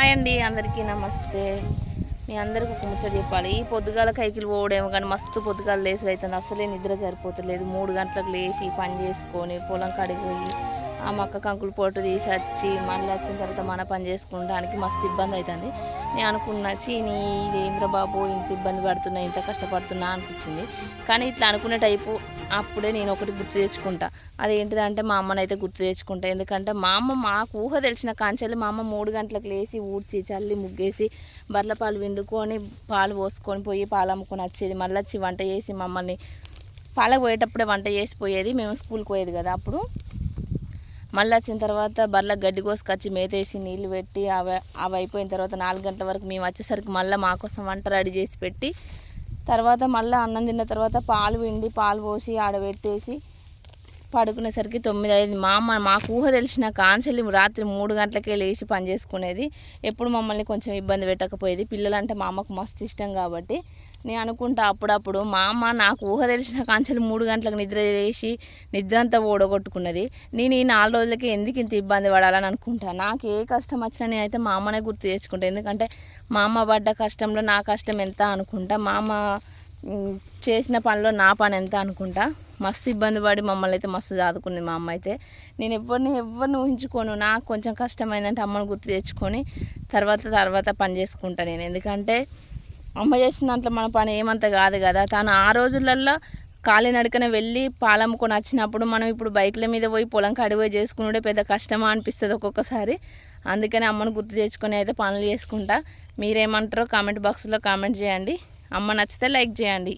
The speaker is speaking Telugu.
హాయ్ అండి, అందరికీ నమస్తే. మీ అందరికీ ఒక ముచ్చట చెప్పాలి. ఈ పొద్దుగాల కైకిలు పోవడేమో కానీ మస్తు పొద్దుగాల లేసి అవుతుంది. అసలే నిద్ర సరిపోతలేదు. 3 గంటలకు లేచి పని చేసుకొని పొలం కాడికి పోయి ఆ మక్క కంకులు పొట్టు తీసి వచ్చి మళ్ళీ వచ్చిన తర్వాత మన పని చేసుకోవడానికి మస్తు ఇబ్బంది అవుతుంది. నేను అనుకున్నా చీని ఇదేంద్ర బాబు ఇంత ఇబ్బంది పడుతున్నా, ఇంత కష్టపడుతున్నా అనిపించింది. కానీ ఇట్లా అనుకునే టైపు అప్పుడే నేను ఒకటి గుర్తు తెచ్చుకుంటా. అదేంటిదంటే మా అమ్మనైతే గుర్తు తెచ్చుకుంటా. ఎందుకంటే మా అమ్మ మాకు ఊహ తెలిసిన కాంచెల్లి మా అమ్మ 3 గంటలకు లేచి ఊడ్చి చల్లి ముగ్గేసి బర్రెల పాలు విండుకొని పాలు పోసుకొని పోయి పాలు అమ్ముకొని వచ్చేది. మళ్ళీ వచ్చి వంట చేసి మమ్మల్ని పాలకు పోయేటప్పుడే వంట చేసి పోయేది. మేము స్కూల్కి పోయేది కదా. అప్పుడు మళ్ళీ వచ్చిన తర్వాత బర్రెలకు గడ్డి కోసుకొచ్చి మేతేసి నీళ్ళు పెట్టి అవి అయిపోయిన తర్వాత 4 గంటల వరకు మేము వచ్చేసరికి మళ్ళీ మా కోసం వంట రెడీ చేసి పెట్టి తర్వాత మళ్ళీ అన్నం తిన్న తర్వాత పాలు పిండి పాలు పోసి ఆడబెట్టేసి పడుకునేసరికి 9 అయింది. మా అమ్మ మాకు ఊహ తెలిసిన కాంచెల్లి రాత్రి 3 గంటలకే లేచి పని చేసుకునేది. ఎప్పుడు మమ్మల్ని కొంచెం ఇబ్బంది పెట్టకపోయేది. పిల్లలంటే మా అమ్మకు మస్తు ఇష్టం కాబట్టి నేను అనుకుంటా అప్పుడప్పుడు మా అమ్మ నాకు ఊహ తెలిసిన కాంచెల్లి 3 గంటలకు నిద్ర చేసి నిద్ర అంతా ఓడగొట్టుకున్నది. నేను ఈ 4 రోజులకి ఎందుకు ఇంత ఇబ్బంది పడాలని అనుకుంటా. నాకు ఏ కష్టం వచ్చినా నేనైతే మా అమ్మనే గుర్తు తెచ్చుకుంటాను. ఎందుకంటే మా అమ్మ పడ్డ కష్టంలో నా కష్టం ఎంత అనుకుంటా, మా అమ్మ చేసిన పనిలో నా పని ఎంత అనుకుంటా. మస్తు ఇబ్బంది పడి మమ్మల్ని అయితే మస్తు చదువుకుంది మా అమ్మ అయితే. నేను ఎవరిని ఊహించుకోను. నాకు కొంచెం కష్టమైందంటే అమ్మను గుర్తు తెచ్చుకొని తర్వాత పని చేసుకుంటా నేను. ఎందుకంటే అమ్మ చేసిన దాంట్లో మన పని ఏమంత కాదు కదా. తను ఆ రోజులల్లో కాలినడకన వెళ్ళి పాలమ్ముకొని వచ్చినప్పుడు మనం ఇప్పుడు బైక్ల మీద పోయి పొలం కాడిపోయి చేసుకునే పెద్ద కష్టమా అనిపిస్తుంది ఒక్కొక్కసారి. అందుకని అమ్మను గుర్తు తెచ్చుకొని అయితే పనులు చేసుకుంటా. మీరేమంటారో కామెంట్ బాక్స్లో కామెంట్ చేయండి. అమ్మ నచ్చితే లైక్ చేయండి.